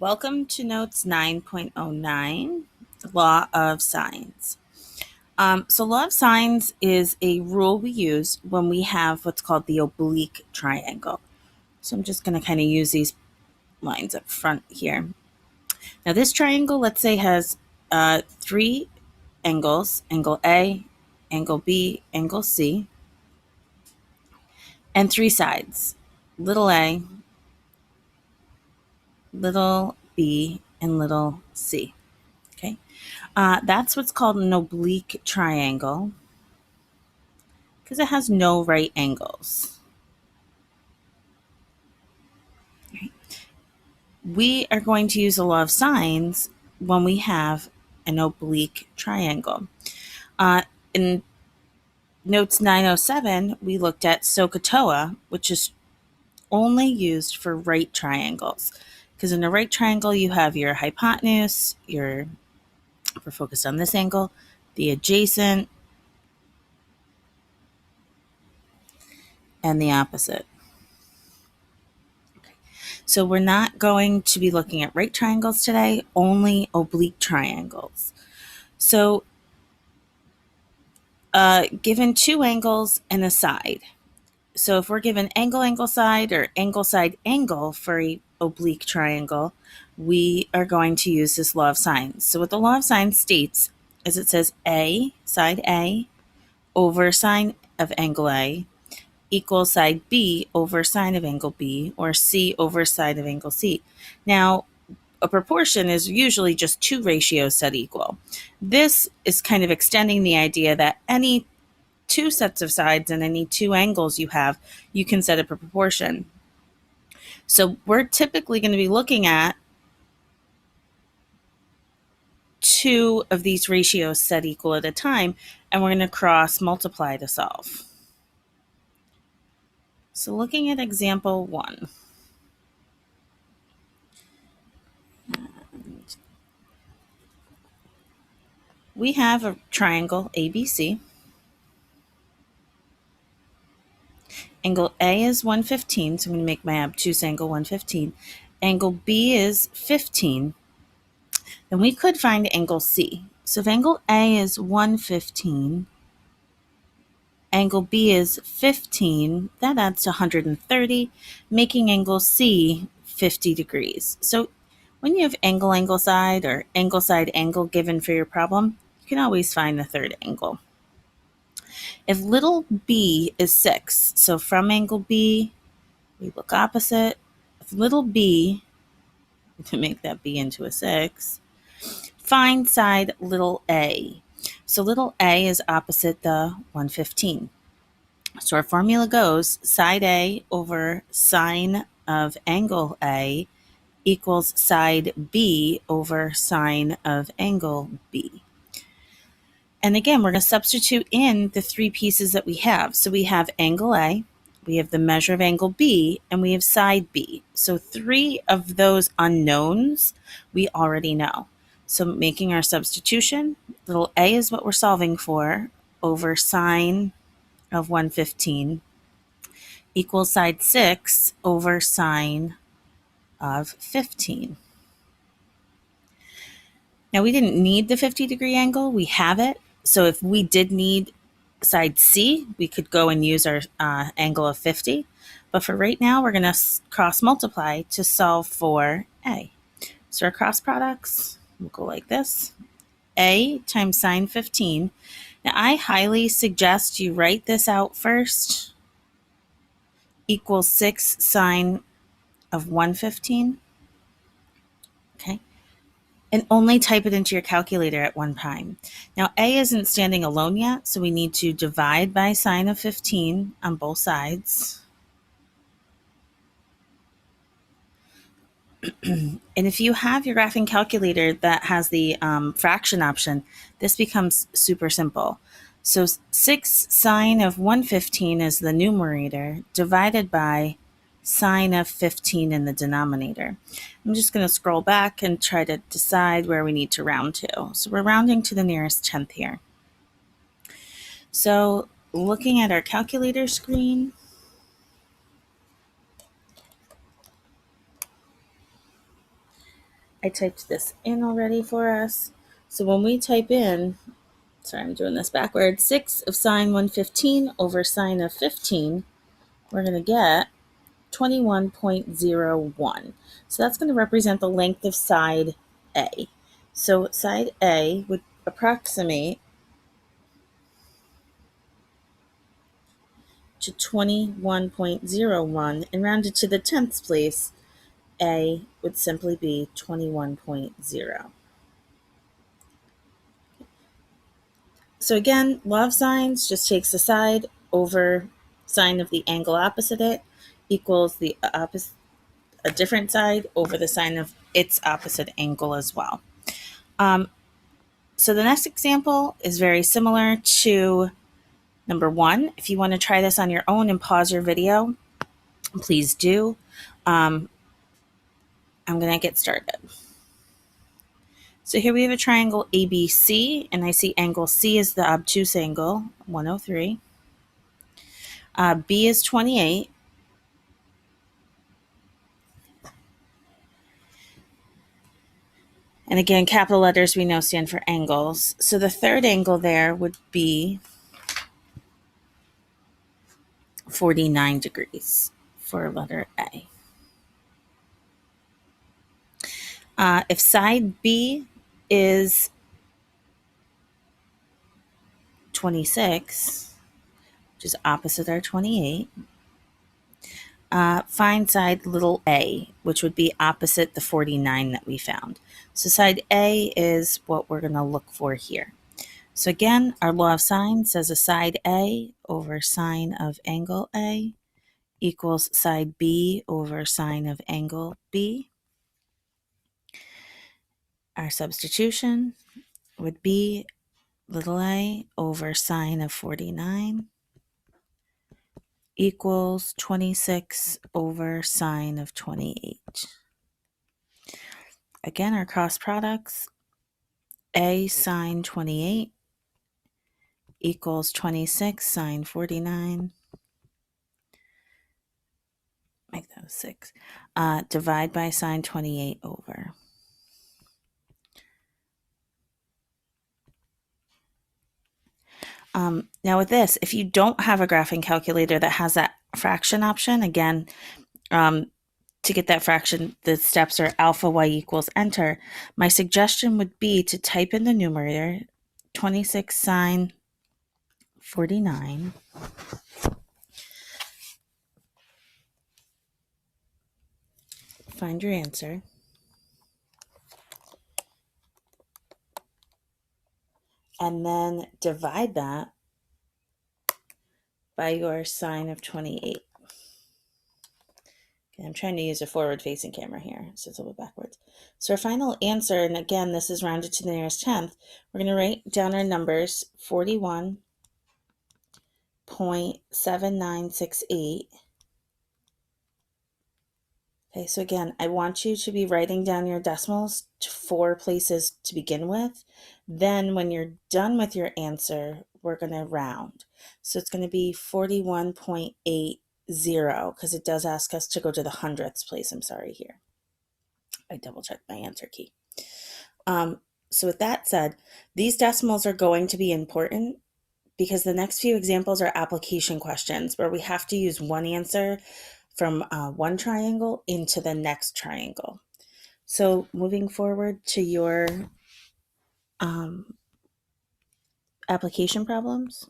Welcome to Notes 9.09, Law of Sines. Law of Sines is a rule we use when we have what's called the oblique triangle. So I'm just going to kind of use these lines up front here. Now, this triangle, let's say, has three angles: angle A, angle B, angle C, and three sides: little a, little b, and little c. Okay. That's what's called an oblique triangle because it has no right angles. We are going to use the law of sines when we have an oblique triangle. In Notes 907, we looked at SOHCAHTOA, which is only used for right triangles. Because in a right triangle, you have your hypotenuse, we're focused on this angle, the adjacent, and the opposite. So we're not going to be looking at right triangles today, only oblique triangles. So given two angles and a side. So if we're given angle, angle, side, or angle, side, angle for a oblique triangle, we are going to use this law of sines. So what the law of sines states is it says side A, over sine of angle A, equals side B over sine of angle B, or C over side of angle C. Now, a proportion is usually just two ratios set equal. This is kind of extending the idea that any two sets of sides and any two angles you have, you can set a proportion. So we're typically going to be looking at two of these ratios set equal at a time, and we're going to cross multiply to solve. So looking at example 1. We have a triangle ABC. Angle A is 115, so I'm going to make my obtuse angle 115. Angle B is 15. Then we could find angle C. So if angle A is 115, angle B is 15, that adds to 130, making angle C 50 degrees. So when you have angle, angle, side, or angle, side, angle given for your problem, you can always find the third angle. If little b is 6, so from angle B, we look opposite. If little b, to make that b into a 6, find side little a. So little a is opposite the 115. So our formula goes side A over sine of angle A equals side B over sine of angle B. And again, we're going to substitute in the three pieces that we have. So we have angle A, we have the measure of angle B, and we have side B. So three of those unknowns we already know. So making our substitution, little a is what we're solving for, over sine of 115 equals side 6 over sine of 15. Now we didn't need the 50-degree angle, we have it. So if we did need side C, we could go and use our angle of 50. But for right now, we're going to cross multiply to solve for A. So our cross products will go like this. A times sine 15. Now I highly suggest you write this out first. Equals 6 sine of 115. Okay. And only type it into your calculator at one time. Now, A isn't standing alone yet, so we need to divide by sine of 15 on both sides. And if you have your graphing calculator that has the fraction option, this becomes super simple. So 6 sine of 115 is the numerator, divided by sine of 15 in the denominator. I'm just going to scroll back and try to decide where we need to round to. So we're rounding to the nearest tenth here. So looking at our calculator screen, I typed this in already for us. So when we type in, sorry, I'm doing this backwards, 6 of sine 115 over sine of 15, we're going to get 21.01. So that's going to represent the length of side A. So side A would approximate to 21.01, and rounded to the 10th place, A would simply be 21.0. So again, law of sines just takes the side over sine of the angle opposite it equals the opposite, a different side over the sine of its opposite angle as well. So the next example is very similar to number 1. If you want to try this on your own and pause your video, please do. I'm going to get started. So here we have a triangle ABC, and I see angle C is the obtuse angle, 103. B is 28. And again, capital letters we know stand for angles. So the third angle there would be 49 degrees for letter A. If side B is 26, which is opposite our 28, find side little a, which would be opposite the 49 that we found. So side A is what we're going to look for here. So again, our law of sine says a side A over sine of angle A equals side B over sine of angle B. Our substitution would be little a over sine of 49 equals 26 over sine of 28. Again, our cross products, a sine 28 equals 26 sine 49. Make that 6. Divide by sine 28 over. Now with this, if you don't have a graphing calculator that has that fraction option, again, to get that fraction, the steps are alpha y equals enter. My suggestion would be to type in the numerator 26 sine 49. Find your answer. And then divide that by your sine of 28. Okay, I'm trying to use a forward-facing camera here, so it's a little backwards. So our final answer, and again, this is rounded to the nearest 10th, we're going to write down our numbers, 41.7968. Okay, so again, I want you to be writing down your decimals to 4 places to begin with. Then when you're done with your answer, we're going to round. So it's going to be 41.80 because it does ask us to go to the hundredths place. I'm sorry here. I double checked my answer key. So with that said, these decimals are going to be important because the next few examples are application questions where we have to use one answer from one triangle into the next triangle. So moving forward to your application problems.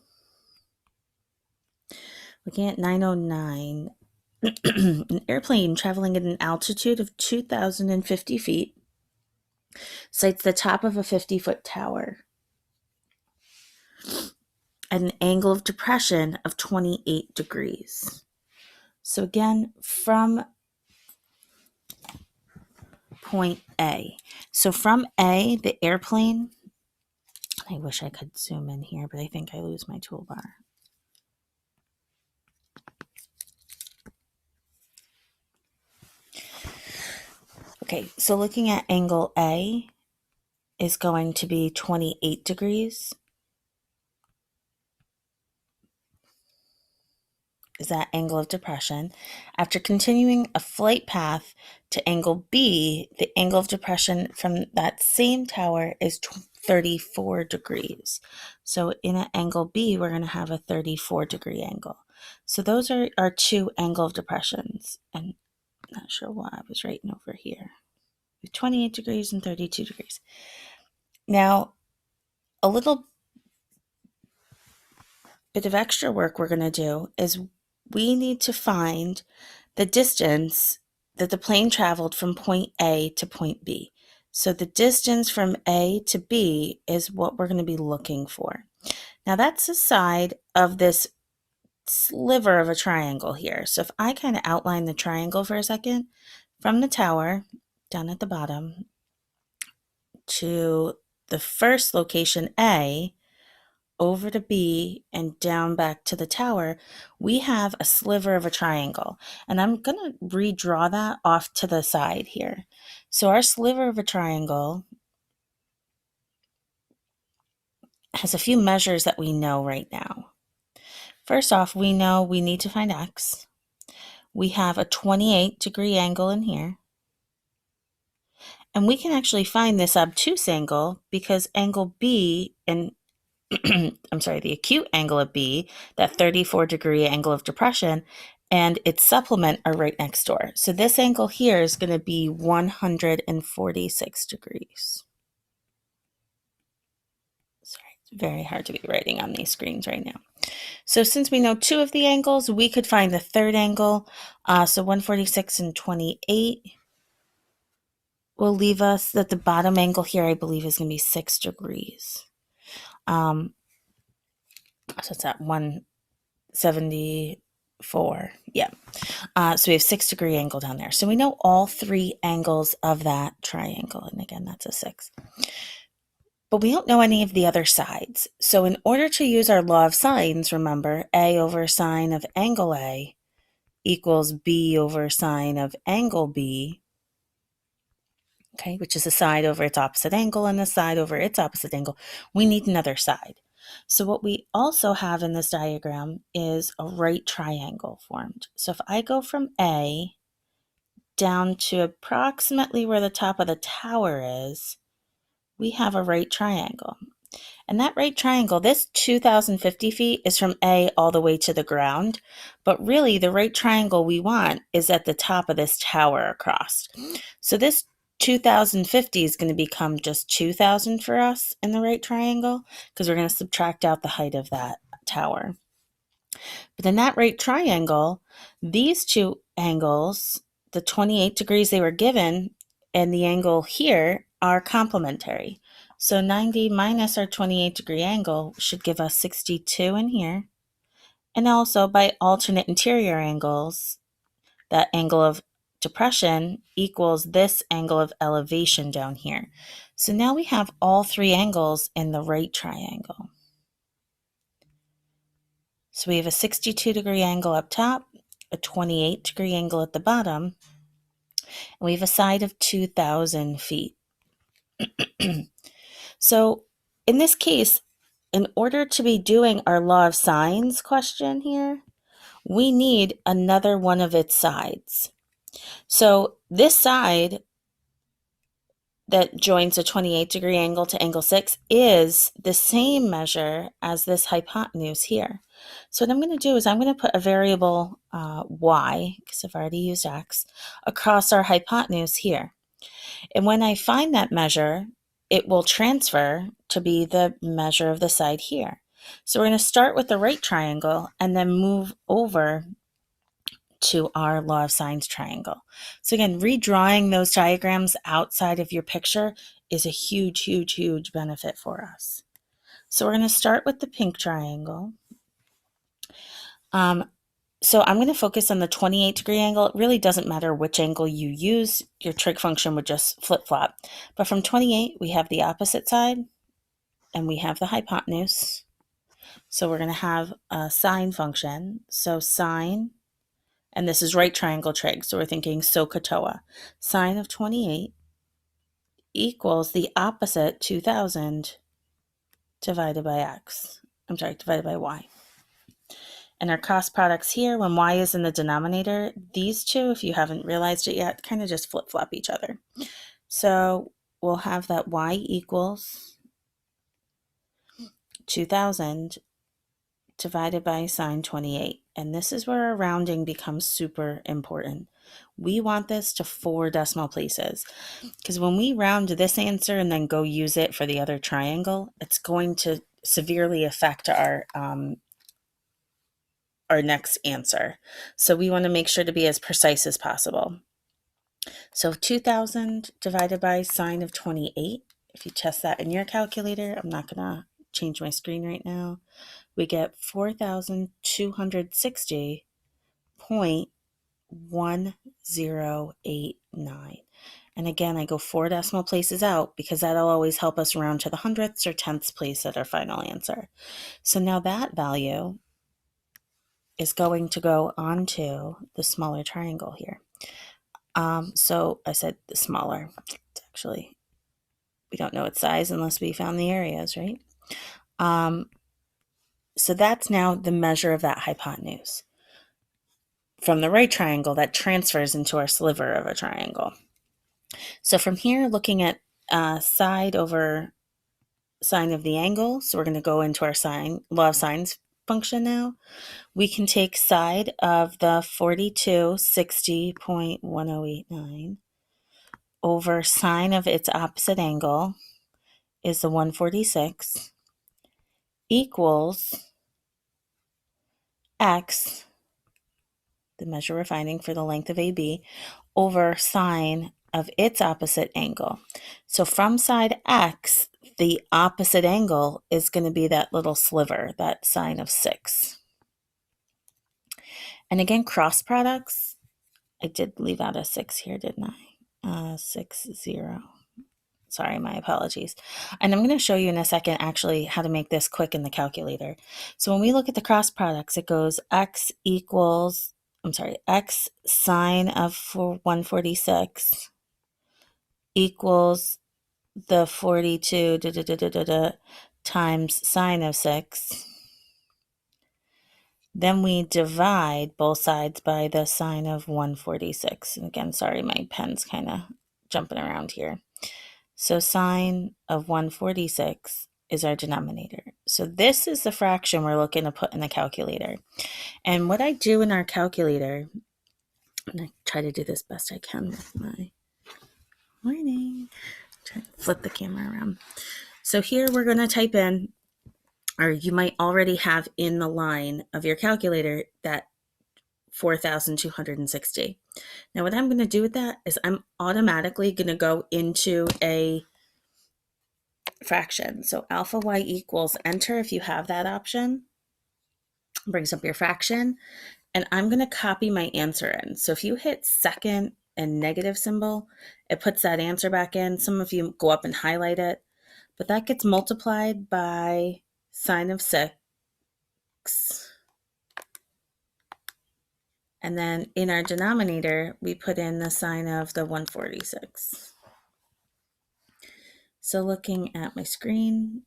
Looking at 909, an airplane traveling at an altitude of 2,050 feet sights the top of a 50-foot tower at an angle of depression of 28 degrees. So again, from point A. So from A, the airplane, I wish I could zoom in here, but I think I lose my toolbar. Okay, so looking at angle A is going to be 28 degrees. is that angle of depression. After continuing a flight path to angle B, the angle of depression from that same tower is 34 degrees. So in an angle B, we're going to have a 34-degree angle. So those are our two angle of depressions. And I'm not sure why I was writing over here. 28 degrees and 32 degrees. Now, a little bit of extra work we're going to do is we need to find the distance that the plane traveled from point A to point B. So the distance from A to B is what we're going to be looking for. Now that's the side of this sliver of a triangle here. So if I kind of outline the triangle for a second, from the tower down at the bottom to the first location A, over to B and down back to the tower, we have a sliver of a triangle. And I'm going to redraw that off to the side here. So our sliver of a triangle has a few measures that we know right now. First off, we know we need to find X. We have a 28-degree angle in here. And we can actually find this obtuse angle because angle B and I'm sorry, the acute angle of B, that 34-degree angle of depression, and its supplement are right next door. So this angle here is going to be 146 degrees. Sorry, it's very hard to be writing on these screens right now. So since we know two of the angles, we could find the third angle. So 146 and 28 will leave us that the bottom angle here, I believe, is going to be 6 degrees. So it's at 174. Yeah. So we have 6-degree angle down there. So we know all three angles of that triangle. And again, that's a 6. But we don't know any of the other sides. So in order to use our law of sines, remember, A over sine of angle A equals B over sine of angle B, okay, which is the side over its opposite angle and the side over its opposite angle. We need another side. So what we also have in this diagram is a right triangle formed. So if I go from A down to approximately where the top of the tower is, we have a right triangle. And that right triangle, this 2,050 feet is from A all the way to the ground, but really the right triangle we want is at the top of this tower across. So this 2,050 is going to become just 2,000 for us in the right triangle because we're going to subtract out the height of that tower. But in that right triangle, these two angles, the 28 degrees they were given and the angle here, are complementary. So 90 minus our 28-degree angle should give us 62 in here. And also by alternate interior angles, that angle of depression equals this angle of elevation down here. So now we have all three angles in the right triangle. So we have a 62-degree angle up top, a 28-degree angle at the bottom, and we have a side of 2,000 feet. So in this case, in order to be doing our law of sines question here, we need another one of its sides. So this side that joins a 28-degree angle to angle 6 is the same measure as this hypotenuse here. So what I'm going to do is I'm going to put a variable y, because I've already used x, across our hypotenuse here. And when I find that measure, it will transfer to be the measure of the side here. So we're going to start with the right triangle and then move over to our law of sines triangle. So again, redrawing those diagrams outside of your picture is a huge, huge, huge benefit for us. So we're going to start with the pink triangle. So I'm going to focus on the 28-degree angle. It really doesn't matter which angle you use. Your trig function would just flip-flop. But from 28, we have the opposite side, and we have the hypotenuse. So we're going to have a sine function. So sine, and this is right triangle trig, so we're thinking SOHCAHTOA. Sine of 28 equals the opposite 2,000 divided by x. I'm sorry, divided by y. And our cross products here, when y is in the denominator, these two, if you haven't realized it yet, kind of just flip-flop each other. So we'll have that y equals 2,000 divided by sine 28. And this is where our rounding becomes super important. We want this to 4 decimal places, because when we round this answer and then go use it for the other triangle, it's going to severely affect our next answer. So we want to make sure to be as precise as possible. So 2,000 divided by sine of 28, if you test that in your calculator, I'm not going to change my screen right now, we get 4,260.1089. And again, I go 4 decimal places out because that'll always help us round to the hundredths or tenths place at our final answer. So now that value is going to go onto the smaller triangle here. So I said the smaller. It's actually, we don't know its size unless we found the areas, right? So that's now the measure of that hypotenuse from the right triangle that transfers into our sliver of a triangle. So from here, looking at side over sine of the angle, so we're going to go into our law of sines function now. We can take side of the 4260.1089 over sine of its opposite angle is the 146 equals x, the measure we're finding for the length of AB, over sine of its opposite angle. So from side x, the opposite angle is going to be that little sliver, that sine of 6. And again, cross products, I did leave out a 6 here, didn't I? 6, 0. Sorry, my apologies. And I'm going to show you in a second actually how to make this quick in the calculator. So when we look at the cross products, it goes x sine of 146 equals the 42 times sine of 6. Then we divide both sides by the sine of 146. And again, sorry, my pen's kind of jumping around here. So sine of 146 is our denominator. So this is the fraction we're looking to put in the calculator. And what I do in our calculator, and I try to do this best I can with my morning. Try to flip the camera around. So here we're going to type in, or you might already have in the line of your calculator, that 4,260. Now what I'm going to do with that is I'm automatically going to go into a fraction. So alpha y equals, enter if you have that option, brings up your fraction, and I'm going to copy my answer in. So if you hit second and negative symbol, it puts that answer back in. Some of you go up and highlight it, but that gets multiplied by sine of 6. And then in our denominator, we put in the sine of the 146. So looking at my screen,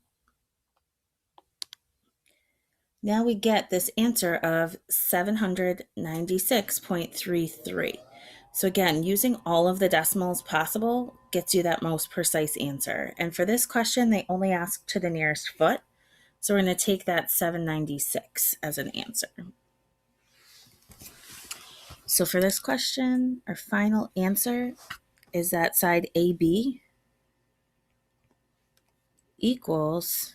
now we get this answer of 796.33. So again, using all of the decimals possible gets you that most precise answer. And for this question, they only ask to the nearest foot. So we're going to take that 796 as an answer. So for this question, our final answer is that side AB equals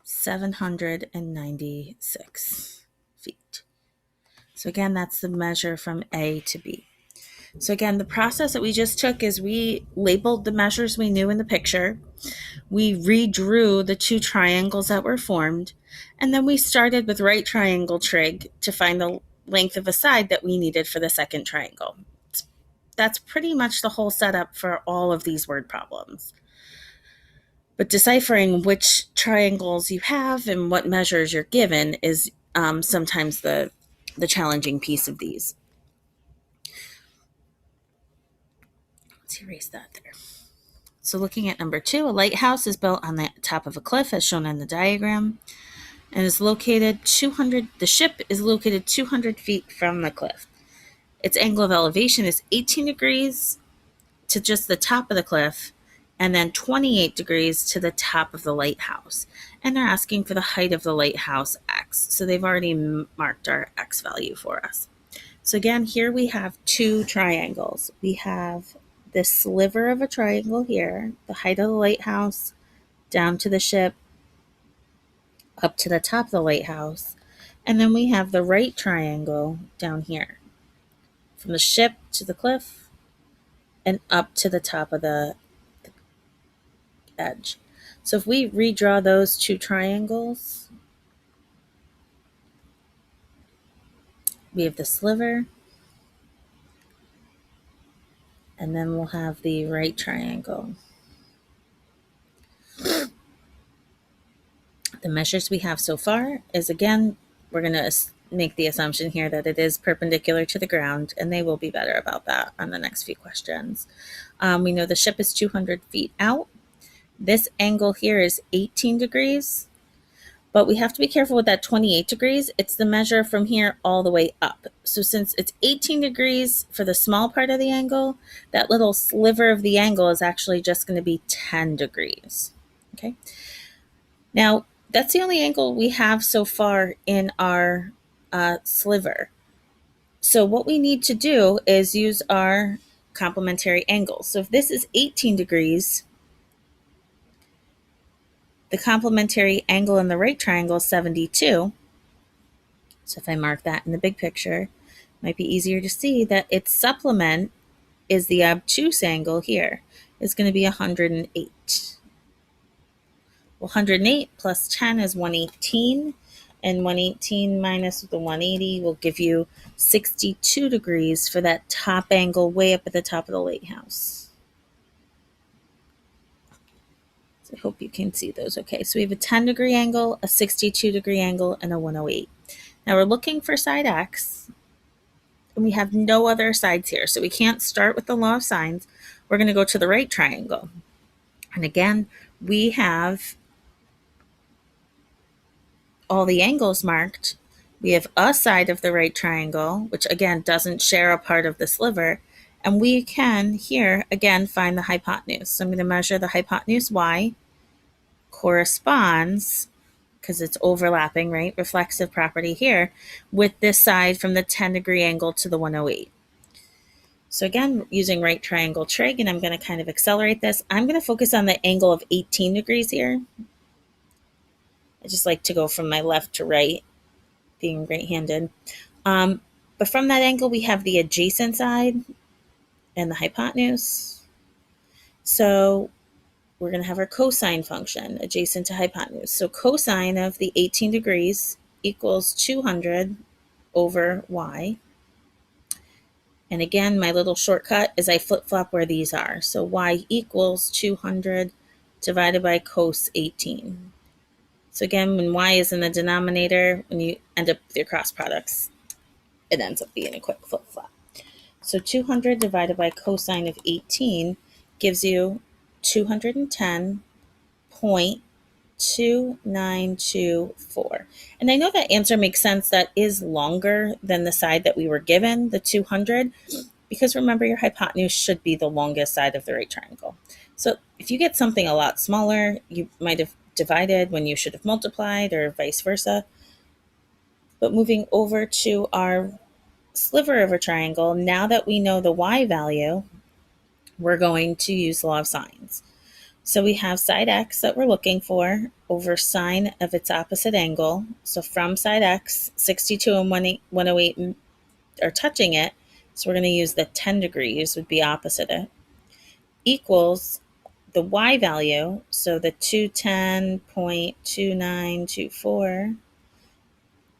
796 feet. So again, that's the measure from A to B. So again, the process that we just took is we labeled the measures we knew in the picture. We redrew the 2 triangles that were formed, and then we started with right triangle trig to find the length of a side that we needed for the second triangle. That's pretty much the whole setup for all of these word problems. But deciphering which triangles you have and what measures you're given is sometimes the challenging piece of these. Let's erase that there. So looking at number 2, a lighthouse is built on the top of a cliff as shown in the diagram. and is located 200, the ship is located 200 feet from the cliff. Its angle of elevation is 18 degrees to just the top of the cliff, and then 28 degrees to the top of the lighthouse. And they're asking for the height of the lighthouse X. So they've already marked our X value for us. So again, here we have two triangles. We have this sliver of a triangle here, the height of the lighthouse, down to the ship, up to the top of the lighthouse. And then we have the right triangle down here, from the ship to the cliff and up to the top of the edge. So if we redraw those two triangles, we have the sliver, and then we'll have the right triangle. The measures we have so far is, again, we're going to make the assumption here that it is perpendicular to the ground, and they will be better about that on the next few questions. We know the ship is 200 feet out. This angle here is 18 degrees, but we have to be careful with that 28 degrees. It's the measure from here all the way up. So since it's 18 degrees for the small part of the angle, that little sliver of the angle is actually just going to be 10 degrees. Okay. Now, that's the only angle we have so far in our sliver. So what we need to do is use our complementary angles. So if this is 18 degrees, the complementary angle in the right triangle is 72. So if I mark that in the big picture, it might be easier to see that its supplement is the obtuse angle here. It's going to be 108. Well, 108 plus 10 is 118, and 118 minus the 180 will give you 62 degrees for that top angle way up at the top of the lighthouse. So I hope you can see those okay. So we have a 10-degree angle, a 62-degree angle, and a 108. Now we're looking for side X, and we have no other sides here, so we can't start with the law of sines. We're going to go to the right triangle. And again, we have all the angles marked. We have a side of the right triangle, which again doesn't share a part of the sliver. And we can here again find the hypotenuse. So I'm going to measure the hypotenuse y corresponds, because it's overlapping, right? Reflexive property here, with this side from the 10-degree angle to the 108. So again, using right triangle trig, and I'm going to kind of accelerate this. I'm going to focus on the angle of 18 degrees here. I just like to go from my left to right, being right-handed. But from that angle, we have the adjacent side and the hypotenuse. So we're going to have our cosine function adjacent to hypotenuse. So cosine of the 18 degrees equals 200 over y. And again, my little shortcut is I flip-flop where these are. So y equals 200 divided by cos 18. So again, when y is in the denominator, when you end up with your cross products, it ends up being a quick flip-flop. So 200 divided by cosine of 18 gives you 210.2924. And I know that answer makes sense. That is longer than the side that we were given, the 200, because remember, your hypotenuse should be the longest side of the right triangle. So if you get something a lot smaller, you might have divided when you should have multiplied, or vice versa. But moving over to our sliver of a triangle, now that we know the y value, we're going to use the law of sines. So we have side x that we're looking for over sine of its opposite angle. So from side x, 62 and 108 are touching it. So we're going to use the 10 degrees would be opposite it, equals the y value. So the 210.2924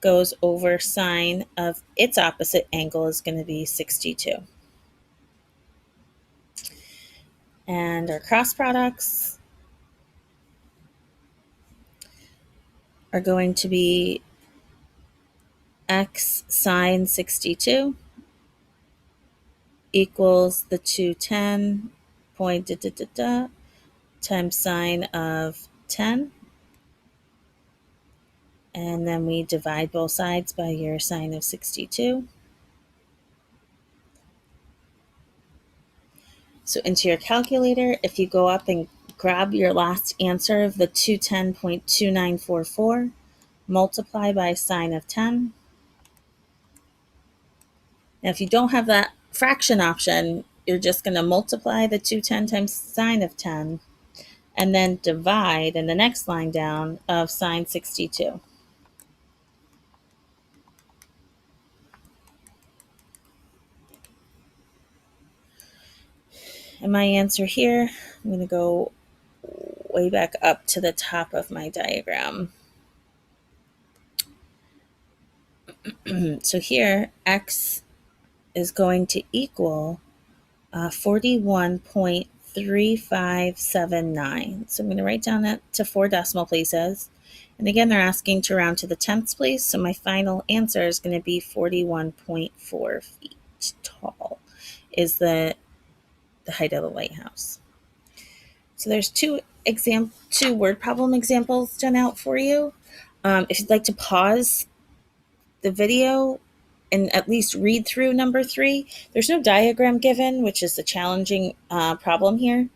goes over sine of its opposite angle is going to be 62. And our cross products are going to be x sine 62 equals the 210 point times sine of 10 And then we divide both sides by your sine of 62. So into your calculator, if you go up and grab your last answer of the 210.2944, multiply by sine of 10. Now, if you don't have that fraction option, you're just going to multiply the 210 times sine of 10 and then divide in the next line down of sine 62. And my answer here, I'm going to go way back up to the top of my diagram. So here, x is going to equal 41.3579. So I'm going to write down it to 4 decimal places. And again, they're asking to round to the 10th place. So my final answer is going to be 41.4 feet tall is the height of the lighthouse. So there's two word problem examples done out for you. If you'd like to pause the video and at least read through number 3, there's no diagram given, which is the challenging problem here.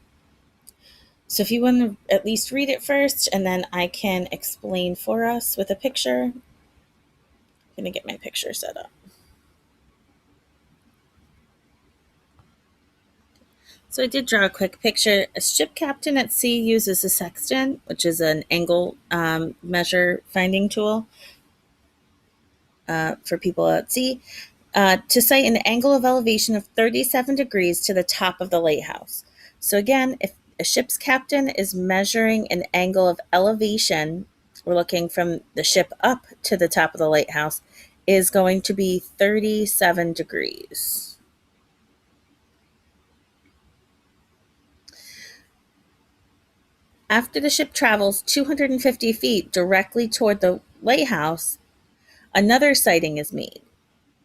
So if you want to at least read it first, and then I can explain for us with a picture. I'm going to get my picture set up. So I did draw a quick picture. A ship captain at sea uses a sextant, which is an angle measure finding tool for people at sea, to cite an angle of elevation of 37 degrees to the top of the lighthouse. So again, if a ship's captain is measuring an angle of elevation, we're looking from the ship up to the top of the lighthouse, is going to be 37 degrees. After the ship travels 250 feet directly toward the lighthouse, another sighting is made.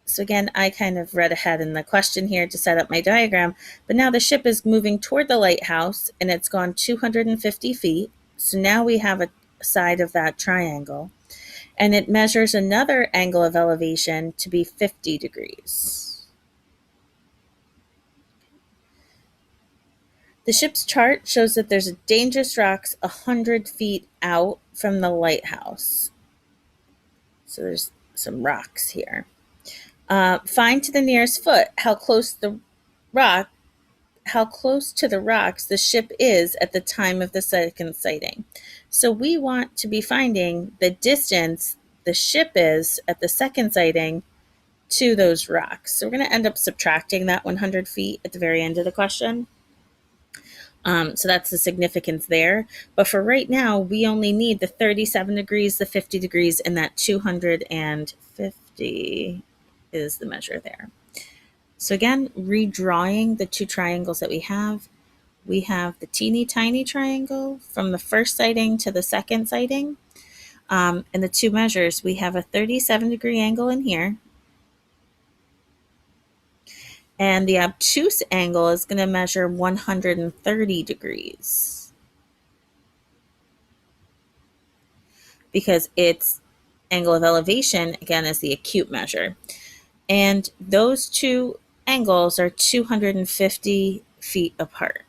So again, I kind of read ahead in the question here to set up my diagram, but now the ship is moving toward the lighthouse and it's gone 250 feet. So now we have a side of that triangle, and it measures another angle of elevation to be 50 degrees. The ship's chart shows that there's a dangerous rocks 100 feet out from the lighthouse. So there's some rocks here. Find to the nearest foot how close to the rocks the ship is at the time of the second sighting. So we want to be finding the distance the ship is at the second sighting to those rocks. So we're going to end up subtracting that 100 feet at the very end of the question. So that's the significance there. But for right now, we only need the 37 degrees, the 50 degrees, and that 250 is the measure there. So again, redrawing the two triangles that we have the teeny tiny triangle from the first sighting to the second sighting. And the two measures, we have a 37 degree angle in here. And the obtuse angle is going to measure 130 degrees. Because its angle of elevation, again, is the acute measure. And those two angles are 250 feet apart.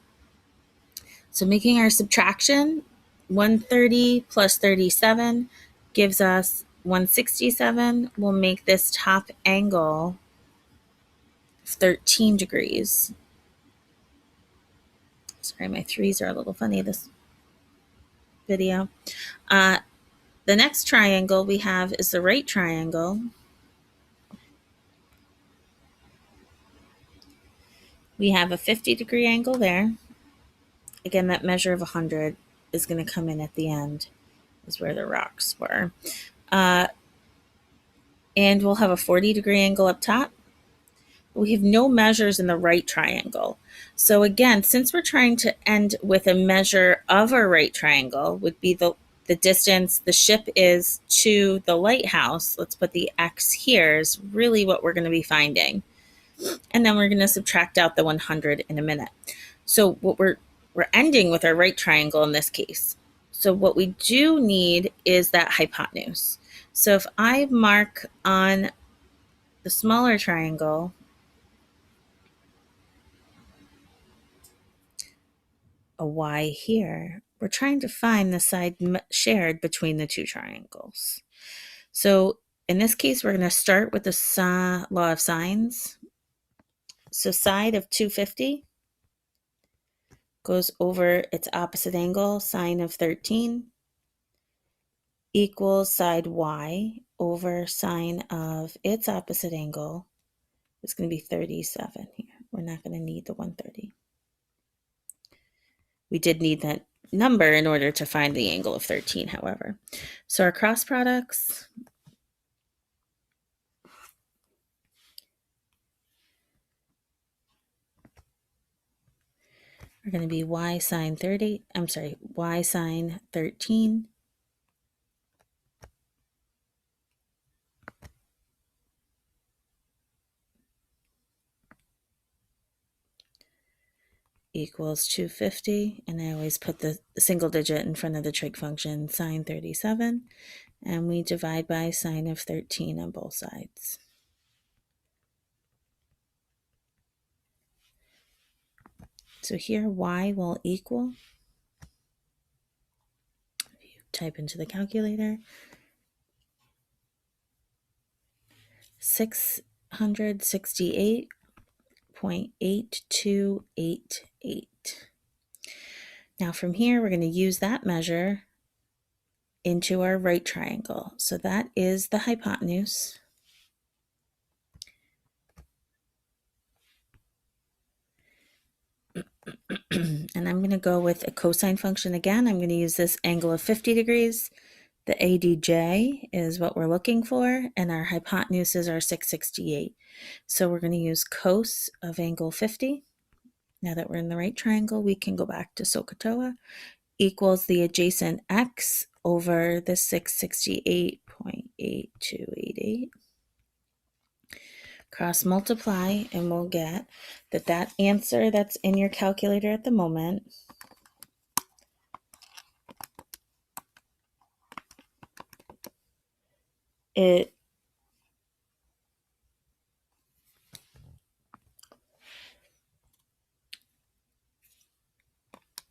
So making our subtraction, 130 plus 37 gives us 167. We'll make this top angle 13 degrees. Sorry, my threes are a little funny this video. The next triangle we have is the right triangle. We have a 50 degree angle there. Again, that measure of 100 is going to come in at the end, is where the rocks were. And we'll have a 40 degree angle up top. We have no measures in the right triangle. So again, since we're trying to end with a measure of our right triangle, would be the distance the ship is to the lighthouse, let's put the X here, is really what we're going to be finding. And then we're going to subtract out the 100 in a minute. So what we're ending with our right triangle in this case. So what we do need is that hypotenuse. So if I mark on the smaller triangle a y here, we're trying to find the side shared between the two triangles. So in this case, we're going to start with the law of sines. So side of 250 goes over its opposite angle, sine of 13, equals side y over sine of its opposite angle. It's going to be 37 here. We're not going to need the 130. We did need that number in order to find the angle of 13, however. So our cross products are going to be y sine 13 equals 250, and I always put the single digit in front of the trig function, sine 37, and we divide by sine of 13 on both sides. So here y will equal, if you type into the calculator, 668.8288. Now from here, we're going to use that measure into our right triangle. So that is the hypotenuse. And I'm going to go with a cosine function again. I'm going to use this angle of 50 degrees. The ADJ is what we're looking for, and our hypotenuse is our 668. So we're going to use cos of angle 50. Now that we're in the right triangle, we can go back to SOHCAHTOA, equals the adjacent x over the 668.8288. Cross multiply, and we'll get that answer that's in your calculator at the moment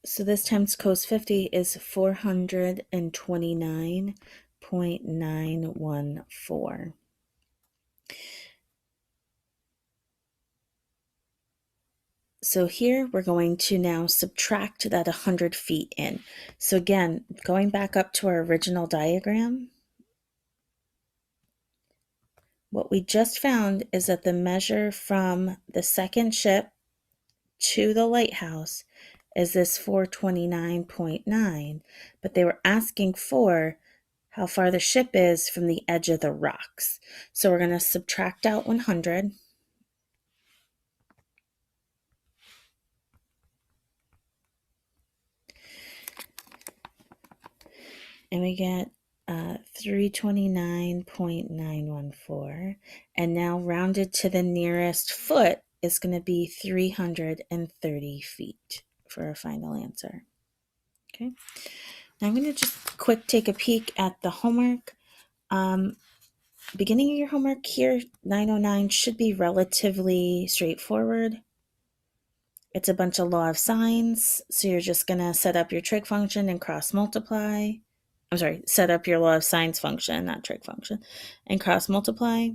so this times cos 50 is 429.914. So here we're going to now subtract that 100 feet in. So again, going back up to our original diagram, what we just found is that the measure from the second ship to the lighthouse is this 429.9, but they were asking for how far the ship is from the edge of the rocks. So we're going to subtract out 100. And we get 329.914. And now rounded to the nearest foot is going to be 330 feet for our final answer. Okay. Now I'm going to just quick take a peek at the homework. Beginning of your homework here, 909 should be relatively straightforward. It's a bunch of law of sines. So you're just going to set up your trig function and cross multiply. I'm sorry, set up your law of sines function, not trig function, and cross multiply.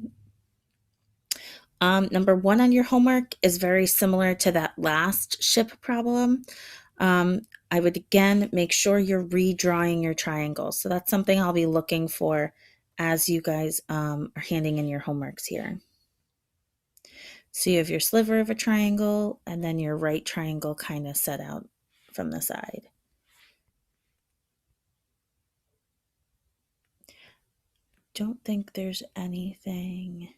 Number 1 on your homework is very similar to that last ship problem. I would again make sure you're redrawing your triangles. So that's something I'll be looking for as you guys are handing in your homeworks here. So you have your sliver of a triangle and then your right triangle kind of set out from the side. Don't think there's anything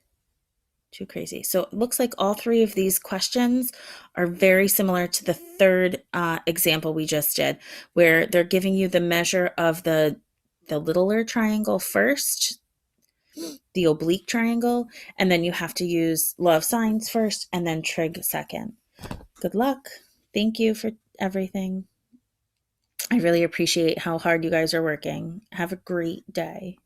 too crazy. So it looks like all 3 of these questions are very similar to the third example we just did, where they're giving you the measure of the littler triangle first, the oblique triangle, and then you have to use law of sines first and then trig second. Good luck. Thank you for everything. I really appreciate how hard you guys are working. Have a great day.